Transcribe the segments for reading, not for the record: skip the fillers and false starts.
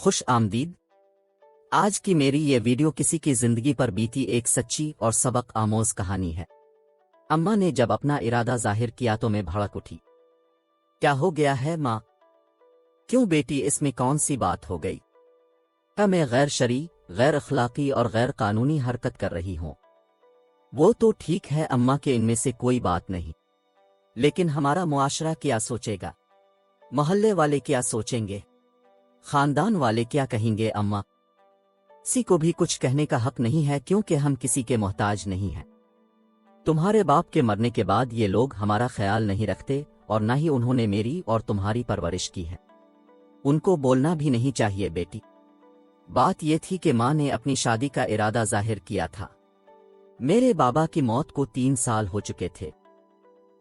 خوش آمدید۔ آج کی میری یہ ویڈیو کسی کی زندگی پر بیتی ایک سچی اور سبق آموز کہانی ہے۔ اماں نے جب اپنا ارادہ ظاہر کیا تو میں بھڑک اٹھی۔ کیا ہو گیا ہے ماں؟ کیوں بیٹی، اس میں کون سی بات ہو گئی؟ کیا میں غیر شرعی، غیر اخلاقی اور غیر قانونی حرکت کر رہی ہوں؟ وہ تو ٹھیک ہے اماں کہ ان میں سے کوئی بات نہیں، لیکن ہمارا معاشرہ کیا سوچے گا؟ محلے والے کیا سوچیں گے؟ خاندان والے کیا کہیں گے؟ اماں، کسی کو بھی کچھ کہنے کا حق نہیں ہے کیونکہ ہم کسی کے محتاج نہیں ہیں۔ تمہارے باپ کے مرنے کے بعد یہ لوگ ہمارا خیال نہیں رکھتے اور نہ ہی انہوں نے میری اور تمہاری پرورش کی ہے۔ ان کو بولنا بھی نہیں چاہیے بیٹی۔ بات یہ تھی کہ ماں نے اپنی شادی کا ارادہ ظاہر کیا تھا۔ میرے بابا کی موت کو 3 سال ہو چکے تھے۔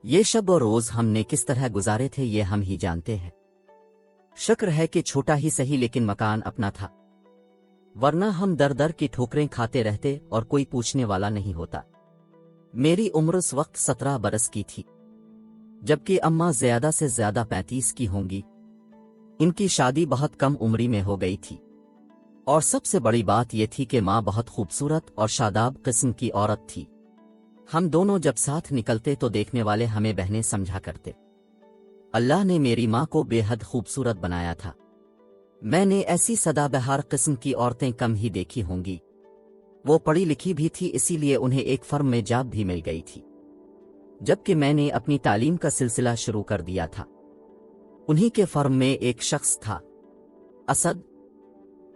یہ شب و روز ہم نے کس طرح گزارے تھے یہ ہم ہی جانتے ہیں۔ شکر ہے کہ چھوٹا ہی صحیح لیکن مکان اپنا تھا، ورنہ ہم در در کی ٹھوکریں کھاتے رہتے اور کوئی پوچھنے والا نہیں ہوتا۔ میری عمر اس وقت 17 برس کی تھی، جبکہ اماں زیادہ سے زیادہ 35 کی ہوں گی۔ ان کی شادی بہت کم عمری میں ہو گئی تھی، اور سب سے بڑی بات یہ تھی کہ ماں بہت خوبصورت اور شاداب قسم کی عورت تھی۔ ہم دونوں جب ساتھ نکلتے تو دیکھنے والے ہمیں بہنیں سمجھا کرتے۔ اللہ نے میری ماں کو بے حد خوبصورت بنایا تھا۔ میں نے ایسی سدا بہار قسم کی عورتیں کم ہی دیکھی ہوں گی۔ وہ پڑھی لکھی بھی تھی، اسی لیے انہیں ایک فرم میں جاب بھی مل گئی تھی، جبکہ میں نے اپنی تعلیم کا سلسلہ شروع کر دیا تھا۔ انہی کے فرم میں ایک شخص تھا، اسد۔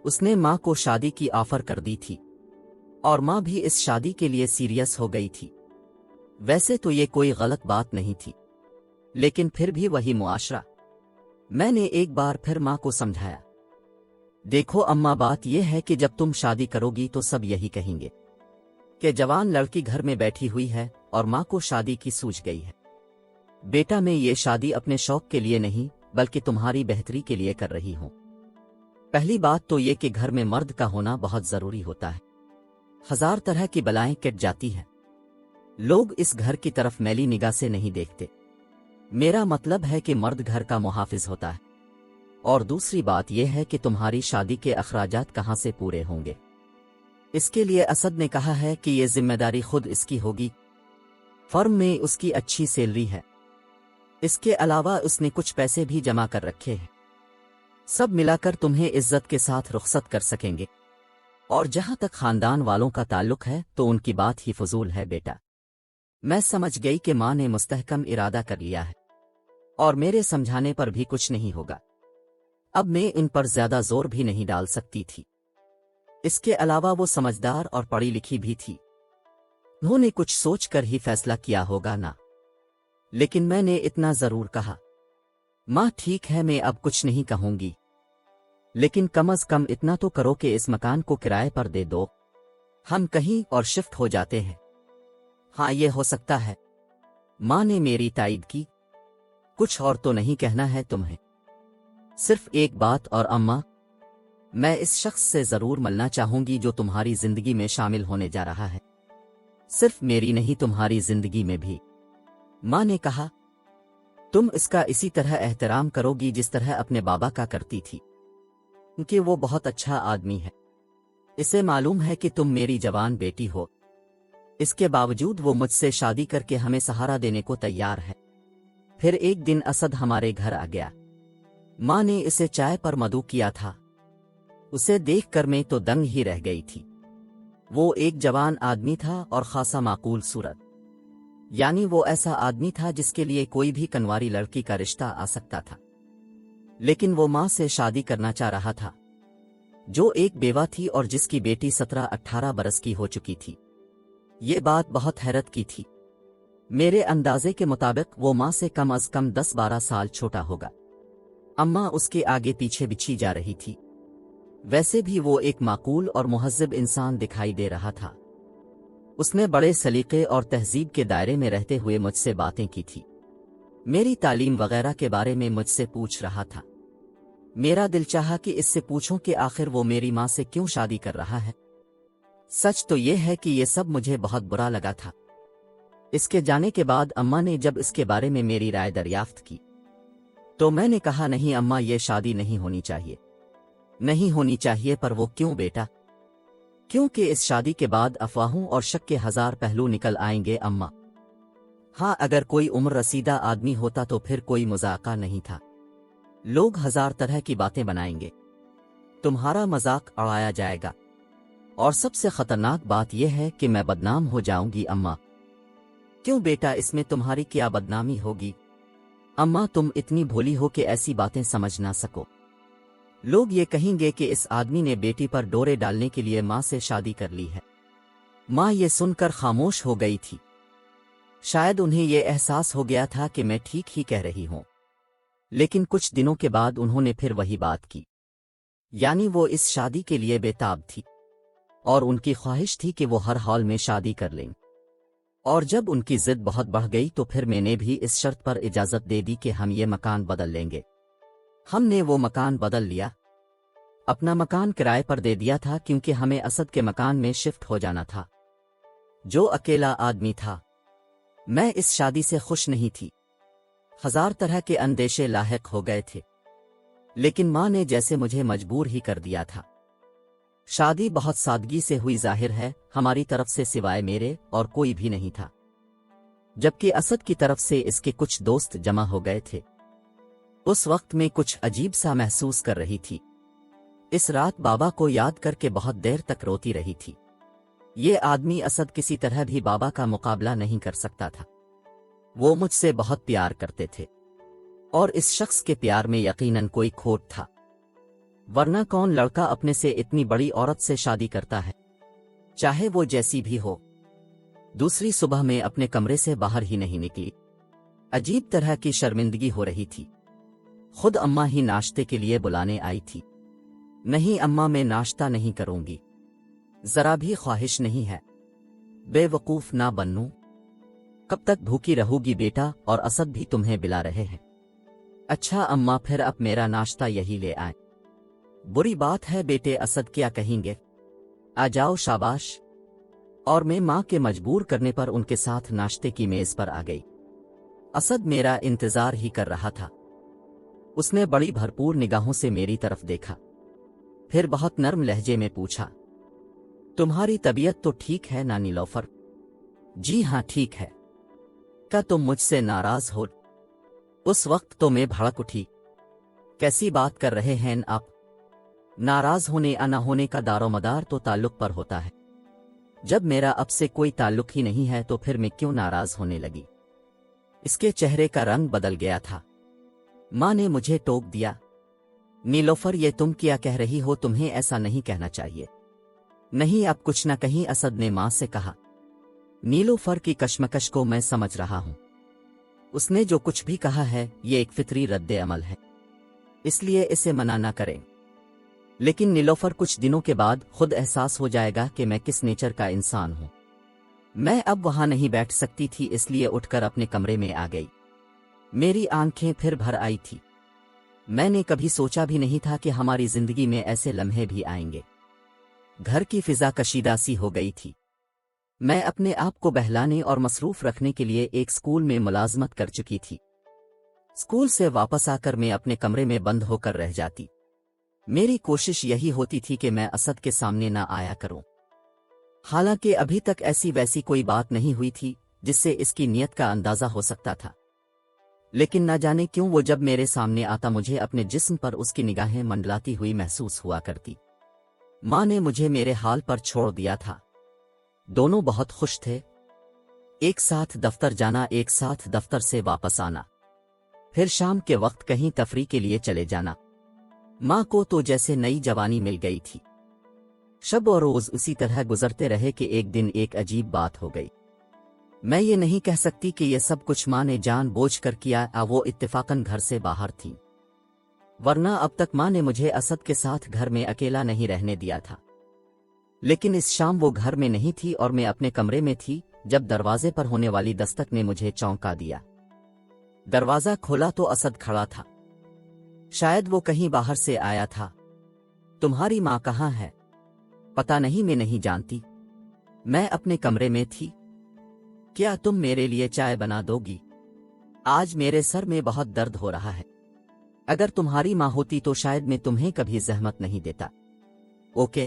اس نے ماں کو شادی کی آفر کر دی تھی، اور ماں بھی اس شادی کے لیے سیریس ہو گئی تھی۔ ویسے تو یہ کوئی غلط بات نہیں تھی، لیکن پھر بھی وہی معاشرہ۔ میں نے ایک بار پھر ماں کو سمجھایا، دیکھو اماں، بات یہ ہے کہ جب تم شادی کرو گی تو سب یہی کہیں گے کہ جوان لڑکی گھر میں بیٹھی ہوئی ہے اور ماں کو شادی کی سوچ گئی ہے۔ بیٹا، میں یہ شادی اپنے شوق کے لیے نہیں بلکہ تمہاری بہتری کے لیے کر رہی ہوں۔ پہلی بات تو یہ کہ گھر میں مرد کا ہونا بہت ضروری ہوتا ہے۔ 1000 طرح کی بلائیں کٹ جاتی ہیں، لوگ اس گھر کی طرف میلی نگاہ سے نہیں دیکھتے۔ میرا مطلب ہے کہ مرد گھر کا محافظ ہوتا ہے۔ اور دوسری بات یہ ہے کہ تمہاری شادی کے اخراجات کہاں سے پورے ہوں گے؟ اس کے لیے اسد نے کہا ہے کہ یہ ذمہ داری خود اس کی ہوگی۔ فرم میں اس کی اچھی سیلری ہے، اس کے علاوہ اس نے کچھ پیسے بھی جمع کر رکھے ہیں۔ سب ملا کر تمہیں عزت کے ساتھ رخصت کر سکیں گے۔ اور جہاں تک خاندان والوں کا تعلق ہے تو ان کی بات ہی فضول ہے بیٹا۔ میں سمجھ گئی کہ ماں نے مستحکم ارادہ کر لیا ہے، اور میرے سمجھانے پر بھی کچھ نہیں ہوگا۔ اب میں ان پر زیادہ زور بھی نہیں ڈال سکتی تھی۔ اس کے علاوہ وہ سمجھدار اور پڑھی لکھی بھی تھی، انہوں نے کچھ سوچ کر ہی فیصلہ کیا ہوگا نا۔ لیکن میں نے اتنا ضرور کہا، ماں ٹھیک ہے میں اب کچھ نہیں کہوں گی، لیکن کم از کم اتنا تو کرو کہ اس مکان کو کرائے پر دے دو، ہم کہیں اور شفٹ ہو جاتے ہیں۔ ہاں یہ ہو سکتا ہے، ماں نے میری تائید کی۔ کچھ اور تو نہیں کہنا ہے تمہیں؟ صرف ایک بات اور اماں، میں اس شخص سے ضرور ملنا چاہوں گی جو تمہاری زندگی میں شامل ہونے جا رہا ہے، صرف میری نہیں تمہاری زندگی میں بھی۔ ماں نے کہا، تم اس کا اسی طرح احترام کرو گی جس طرح اپنے بابا کا کرتی تھی، کیونکہ وہ بہت اچھا آدمی ہے۔ اسے معلوم ہے کہ تم میری جوان بیٹی ہو، اس کے باوجود وہ مجھ سے شادی کر کے ہمیں سہارا دینے کو تیار ہے۔ پھر ایک دن اسد ہمارے گھر آ گیا۔ ماں نے اسے چائے پر مدعو کیا تھا۔ اسے دیکھ کر میں تو دنگ ہی رہ گئی تھی۔ وہ ایک جوان آدمی تھا اور خاصا معقول صورت، یعنی وہ ایسا آدمی تھا جس کے لیے کوئی بھی کنواری لڑکی کا رشتہ آ سکتا تھا، لیکن وہ ماں سے شادی کرنا چاہ رہا تھا، جو ایک بیوہ تھی اور جس کی بیٹی 17-18 برس کی ہو چکی تھی۔ یہ بات بہت حیرت کی تھی۔ میرے اندازے کے مطابق وہ ماں سے کم از کم 10-12 سال چھوٹا ہوگا۔ اماں اس کے آگے پیچھے بچھی جا رہی تھی۔ ویسے بھی وہ ایک معقول اور مہذب انسان دکھائی دے رہا تھا۔ اس نے بڑے سلیقے اور تہذیب کے دائرے میں رہتے ہوئے مجھ سے باتیں کی تھی، میری تعلیم وغیرہ کے بارے میں مجھ سے پوچھ رہا تھا۔ میرا دل چاہا کہ اس سے پوچھوں کہ آخر وہ میری ماں سے کیوں شادی کر رہا ہے۔ سچ تو یہ ہے کہ یہ سب مجھے بہت برا لگا تھا۔ اس کے جانے کے بعد اماں نے جب اس کے بارے میں میری رائے دریافت کی تو میں نے کہا، نہیں اماں، یہ شادی نہیں ہونی چاہیے۔ نہیں ہونی چاہیے، پر وہ کیوں بیٹا؟ کیونکہ اس شادی کے بعد افواہوں اور شک کے 1000 پہلو نکل آئیں گے اماں۔ ہاں، اگر کوئی عمر رسیدہ آدمی ہوتا تو پھر کوئی مذاقہ نہیں تھا۔ لوگ 1000 طرح کی باتیں بنائیں گے، تمہارا مذاق اڑایا جائے گا، اور سب سے خطرناک بات یہ ہے کہ میں بدنام ہو جاؤں گی اماں۔ کیوں بیٹا، اس میں تمہاری کیا بدنامی ہوگی؟ اماں تم اتنی بھولی ہو کہ ایسی باتیں سمجھ نہ سکو۔ لوگ یہ کہیں گے کہ اس آدمی نے بیٹی پر ڈورے ڈالنے کے لیے ماں سے شادی کر لی ہے۔ ماں یہ سن کر خاموش ہو گئی تھی۔ شاید انہیں یہ احساس ہو گیا تھا کہ میں ٹھیک ہی کہہ رہی ہوں، لیکن کچھ دنوں کے بعد انہوں نے پھر وہی بات کی۔ یعنی وہ اس شادی کے لیے بے تاب تھی، اور ان کی خواہش تھی کہ وہ ہر حال میں شادی کر لیں۔ اور جب ان کی ضد بہت بڑھ گئی تو پھر میں نے بھی اس شرط پر اجازت دے دی کہ ہم یہ مکان بدل لیں گے۔ ہم نے وہ مکان بدل لیا، اپنا مکان کرائے پر دے دیا تھا، کیونکہ ہمیں اسد کے مکان میں شفٹ ہو جانا تھا، جو اکیلا آدمی تھا۔ میں اس شادی سے خوش نہیں تھی، 1000 طرح کے اندیشے لاحق ہو گئے تھے، لیکن ماں نے جیسے مجھے مجبور ہی کر دیا تھا۔ شادی بہت سادگی سے ہوئی، ظاہر ہے ہماری طرف سے سوائے میرے اور کوئی بھی نہیں تھا، جبکہ اسد کی طرف سے اس کے کچھ دوست جمع ہو گئے تھے۔ اس وقت میں کچھ عجیب سا محسوس کر رہی تھی۔ اس رات بابا کو یاد کر کے بہت دیر تک روتی رہی تھی۔ یہ آدمی اسد کسی طرح بھی بابا کا مقابلہ نہیں کر سکتا تھا۔ وہ مجھ سے بہت پیار کرتے تھے، اور اس شخص کے پیار میں یقیناً کوئی کھوٹ تھا، ورنہ کون لڑکا اپنے سے اتنی بڑی عورت سے شادی کرتا ہے، چاہے وہ جیسی بھی ہو۔ دوسری صبح میں اپنے کمرے سے باہر ہی نہیں نکلی، عجیب طرح کی شرمندگی ہو رہی تھی۔ خود اماں ہی ناشتے کے لیے بلانے آئی تھی۔ نہیں اماں، میں ناشتہ نہیں کروں گی، ذرا بھی خواہش نہیں ہے۔ بے وقوف نہ بنو، کب تک بھوکی رہو گی بیٹا، اور اسد بھی تمہیں بلا رہے ہیں۔ اچھا اماں، پھر اب میرا ناشتہ یہی لے آئیں۔ بری بات ہے بیٹے، اسد کیا کہیں گے؟ آ جاؤ، شاباش۔ اور میں ماں کے مجبور کرنے پر ان کے ساتھ ناشتے کی میز پر آ گئی۔ اسد میرا انتظار ہی کر رہا تھا۔ اس نے بڑی بھرپور نگاہوں سے میری طرف دیکھا، پھر بہت نرم لہجے میں پوچھا، تمہاری طبیعت تو ٹھیک ہے نا نیلوفر؟ جی ہاں ٹھیک ہے۔ کیا تم مجھ سے ناراض ہو؟ اس وقت تو میں بھڑک اٹھی۔ کیسی بات کر رہے ہیں آپ؟ ناراض ہونے یا نہ ہونے کا دار و مدار تو تعلق پر ہوتا ہے۔ جب میرا اب سے کوئی تعلق ہی نہیں ہے تو پھر میں کیوں ناراض ہونے لگی؟ اس کے چہرے کا رنگ بدل گیا تھا۔ ماں نے مجھے ٹوک دیا، نیلوفر یہ تم کیا کہہ رہی ہو؟ تمہیں ایسا نہیں کہنا چاہیے۔ نہیں، اب کچھ نہ کہیں، اسد نے ماں سے کہا۔ نیلوفر کی کشمکش کو میں سمجھ رہا ہوں۔ اس نے جو کچھ بھی کہا ہے یہ ایک فطری رد عمل ہے، اس لیے اسے منع نہ کریں۔ لیکن نیلوفر، کچھ دنوں کے بعد خود احساس ہو جائے گا کہ میں کس نیچر کا انسان ہوں۔ میں اب وہاں نہیں بیٹھ سکتی تھی، اس لیے اٹھ کر اپنے کمرے میں آ گئی۔ میری آنکھیں پھر بھر آئی تھی۔ میں نے کبھی سوچا بھی نہیں تھا کہ ہماری زندگی میں ایسے لمحے بھی آئیں گے۔ گھر کی فضا کشیدہ سی ہو گئی تھی۔ میں اپنے آپ کو بہلانے اور مصروف رکھنے کے لیے ایک اسکول میں ملازمت کر چکی تھی۔ اسکول سے واپس آ کر میں اپنے کمرے میں بند ہو کر رہ جاتی۔ میری کوشش یہی ہوتی تھی کہ میں اسد کے سامنے نہ آیا کروں۔ حالانکہ ابھی تک ایسی ویسی کوئی بات نہیں ہوئی تھی جس سے اس کی نیت کا اندازہ ہو سکتا تھا، لیکن نہ جانے کیوں وہ جب میرے سامنے آتا مجھے اپنے جسم پر اس کی نگاہیں منڈلاتی ہوئی محسوس ہوا کرتی۔ ماں نے مجھے میرے حال پر چھوڑ دیا تھا۔ دونوں بہت خوش تھے، ایک ساتھ دفتر جانا، ایک ساتھ دفتر سے واپس آنا، پھر شام کے وقت کہیں تفریح کے لیے چلے جانا۔ ماں کو تو جیسے نئی جوانی مل گئی تھی۔ شب اور روز اسی طرح گزرتے رہے کہ ایک دن ایک عجیب بات ہو گئی۔ میں یہ نہیں کہہ سکتی کہ یہ سب کچھ ماں نے جان بوجھ کر کیا، وہ اتفاقاً گھر سے باہر تھی، ورنہ اب تک ماں نے مجھے اسد کے ساتھ گھر میں اکیلا نہیں رہنے دیا تھا۔ لیکن اس شام وہ گھر میں نہیں تھی اور میں اپنے کمرے میں تھی جب دروازے پر ہونے والی دستک نے مجھے چونکا دیا۔ دروازہ کھولا تو اسد کھڑا تھا، شاید وہ کہیں باہر سے آیا تھا۔ تمہاری ماں کہاں ہے؟ پتہ نہیں، میں نہیں جانتی، میں اپنے کمرے میں تھی۔ کیا تم میرے لیے چائے بنا دو گی؟ آج میرے سر میں بہت درد ہو رہا ہے۔ اگر تمہاری ماں ہوتی تو شاید میں تمہیں کبھی زحمت نہیں دیتا۔ اوکے۔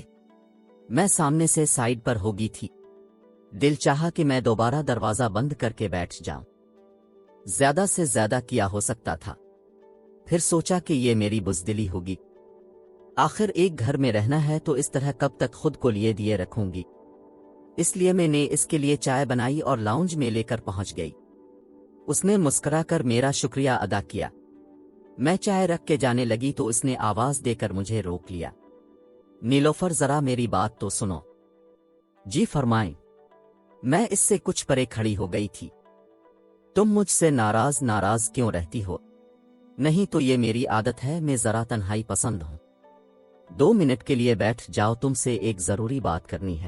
میں سامنے سے سائیڈ پر ہوگی تھی۔ دل چاہا کہ میں دوبارہ دروازہ بند کر کے بیٹھ جاؤں۔ زیادہ سے زیادہ کیا ہو سکتا تھا؟ پھر سوچا کہ یہ میری بزدلی ہوگی۔ آخر ایک گھر میں رہنا ہے تو اس طرح کب تک خود کو لیے دیے رکھوں گی؟ اس لیے میں نے اس کے لیے چائے بنائی اور لاؤنج میں لے کر پہنچ گئی۔ اس نے مسکرا کر میرا شکریہ ادا کیا۔ میں چائے رکھ کے جانے لگی تو اس نے آواز دے کر مجھے روک لیا۔ نیلوفر ذرا میری بات تو سنو۔ جی فرمائیں۔ میں اس سے کچھ پرے کھڑی ہو گئی تھی۔ تم مجھ سے ناراض کیوں رہتی ہو؟ نہیں تو یہ میری عادت ہے، میں ذرا تنہائی پسند ہوں۔ 2 منٹ کے لیے بیٹھ جاؤ، تم سے ایک ضروری بات کرنی ہے۔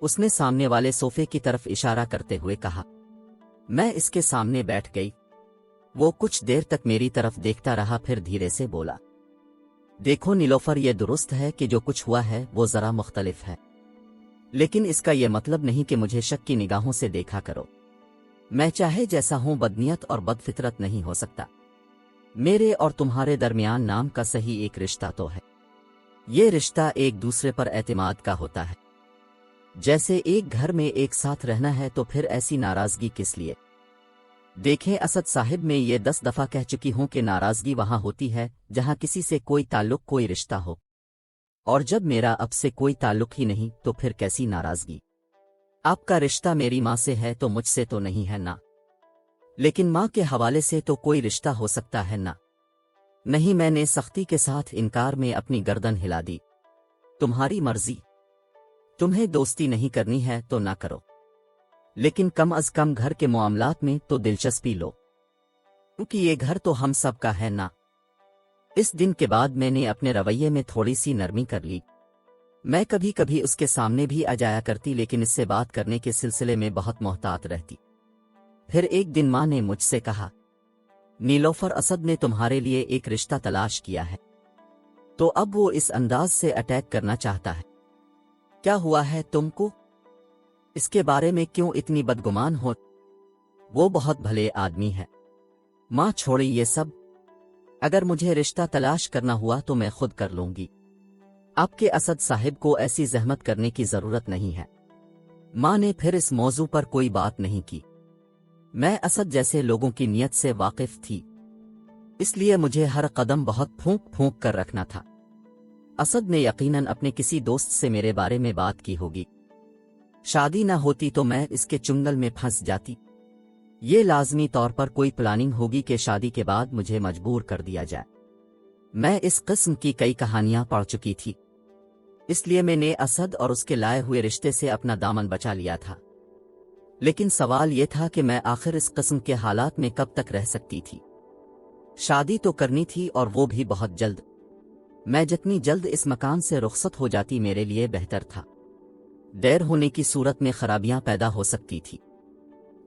اس نے سامنے والے صوفے کی طرف اشارہ کرتے ہوئے کہا۔ میں اس کے سامنے بیٹھ گئی۔ وہ کچھ دیر تک میری طرف دیکھتا رہا، پھر دھیرے سے بولا، دیکھو نیلوفر، یہ درست ہے کہ جو کچھ ہوا ہے وہ ذرا مختلف ہے، لیکن اس کا یہ مطلب نہیں کہ مجھے شک کی نگاہوں سے دیکھا کرو۔ میں چاہے جیسا ہوں بدنیت اور بد فطرت نہیں ہو سکتا۔ میرے اور تمہارے درمیان نام کا صحیح ایک رشتہ تو ہے۔ یہ رشتہ ایک دوسرے پر اعتماد کا ہوتا ہے۔ جیسے ایک گھر میں ایک ساتھ رہنا ہے تو پھر ایسی ناراضگی کس لیے؟ دیکھیں اسد صاحب، میں یہ 10 دفعہ کہہ چکی ہوں کہ ناراضگی وہاں ہوتی ہے جہاں کسی سے کوئی تعلق، کوئی رشتہ ہو، اور جب میرا اب سے کوئی تعلق ہی نہیں تو پھر کیسی ناراضگی؟ آپ کا رشتہ میری ماں سے ہے تو مجھ سے تو نہیں ہے نا، لیکن ماں کے حوالے سے تو کوئی رشتہ ہو سکتا ہے نا؟ نہیں، میں نے سختی کے ساتھ انکار میں اپنی گردن ہلا دی۔ تمہاری مرضی، تمہیں دوستی نہیں کرنی ہے تو نہ کرو، لیکن کم از کم گھر کے معاملات میں تو دلچسپی لو، کیونکہ یہ گھر تو ہم سب کا ہے نا۔ اس دن کے بعد میں نے اپنے رویے میں تھوڑی سی نرمی کر لی۔ میں کبھی کبھی اس کے سامنے بھی آ جایا کرتی، لیکن اس سے بات کرنے کے سلسلے میں بہت محتاط رہتی۔ پھر ایک دن ماں نے مجھ سے کہا، نیلوفر، اسد نے تمہارے لیے ایک رشتہ تلاش کیا ہے، تو اب وہ اس انداز سے اٹیک کرنا چاہتا ہے۔ کیا ہوا ہے تم کو؟ اس کے بارے میں کیوں اتنی بدگمان ہو؟ وہ بہت بھلے آدمی ہے۔ ماں چھوڑی یہ سب، اگر مجھے رشتہ تلاش کرنا ہوا تو میں خود کر لوں گی۔ آپ کے اسد صاحب کو ایسی زحمت کرنے کی ضرورت نہیں ہے۔ ماں نے پھر اس موضوع پر کوئی بات نہیں کی۔ میں اسد جیسے لوگوں کی نیت سے واقف تھی، اس لیے مجھے ہر قدم بہت پھونک پھونک کر رکھنا تھا۔ اسد نے یقیناً اپنے کسی دوست سے میرے بارے میں بات کی ہوگی۔ شادی نہ ہوتی تو میں اس کے چنگل میں پھنس جاتی۔ یہ لازمی طور پر کوئی پلاننگ ہوگی کہ شادی کے بعد مجھے مجبور کر دیا جائے۔ میں اس قسم کی کئی کہانیاں پڑھ چکی تھی، اس لیے میں نے اسد اور اس کے لائے ہوئے رشتے سے اپنا دامن بچا لیا تھا۔ لیکن سوال یہ تھا کہ میں آخر اس قسم کے حالات میں کب تک رہ سکتی تھی؟ شادی تو کرنی تھی، اور وہ بھی بہت جلد۔ میں جتنی جلد اس مکان سے رخصت ہو جاتی میرے لیے بہتر تھا۔ دیر ہونے کی صورت میں خرابیاں پیدا ہو سکتی تھی،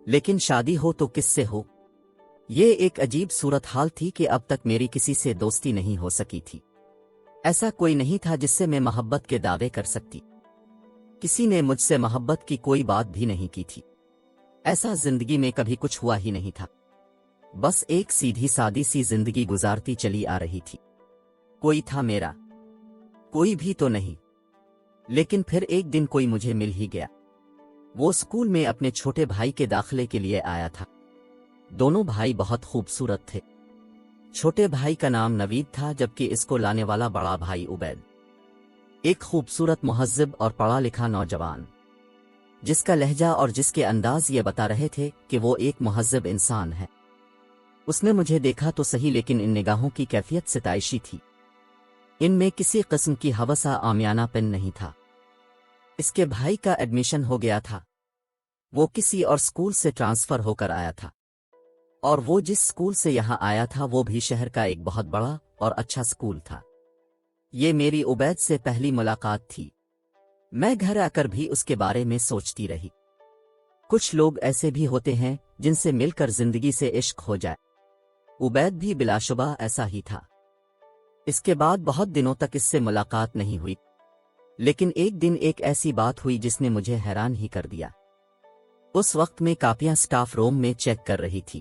لیکن شادی ہو تو کس سے ہو؟ یہ ایک عجیب صورتحال تھی کہ اب تک میری کسی سے دوستی نہیں ہو سکی تھی۔ ایسا کوئی نہیں تھا جس سے میں محبت کے دعوے کر سکتی۔ کسی نے مجھ سے محبت کی کوئی بات بھی نہیں کی تھی۔ ایسا زندگی میں کبھی کچھ ہوا ہی نہیں تھا۔ بس ایک سیدھی سادی سی زندگی گزارتی چلی آ رہی تھی۔ کوئی تھا میرا؟ کوئی بھی تو نہیں۔ لیکن پھر ایک دن کوئی مجھے مل ہی گیا۔ وہ اسکول میں اپنے چھوٹے بھائی کے داخلے کے لیے آیا تھا۔ دونوں بھائی بہت خوبصورت تھے۔ چھوٹے بھائی کا نام نوید تھا، جبکہ اس کو لانے والا بڑا بھائی عبید، ایک خوبصورت مہذب اور پڑھا لکھا نوجوان، جس کا لہجہ اور جس کے انداز یہ بتا رہے تھے کہ وہ ایک مہذب انسان ہے۔ اس نے مجھے دیکھا تو صحیح، لیکن ان نگاہوں کی کیفیت ستائشی تھی۔ ان میں کسی قسم کی ہوسا عامیانہ پن نہیں تھا۔ اس کے بھائی کا ایڈمیشن ہو گیا تھا۔ وہ کسی اور اسکول سے ٹرانسفر ہو کر آیا تھا، اور وہ جس اسکول سے یہاں آیا تھا وہ بھی شہر کا ایک بہت بڑا اور اچھا اسکول تھا۔ یہ میری عبید سے پہلی ملاقات تھی۔ میں گھر آ کر بھی اس کے بارے میں سوچتی رہی۔ کچھ لوگ ایسے بھی ہوتے ہیں جن سے مل کر زندگی سے عشق ہو جائے۔ عبید بھی بلا شبہ ایسا ہی تھا۔ اس کے بعد بہت دنوں تک اس سے ملاقات نہیں ہوئی، لیکن ایک دن ایک ایسی بات ہوئی جس نے مجھے حیران ہی کر دیا۔ اس وقت میں کاپیاں سٹاف روم میں چیک کر رہی تھی۔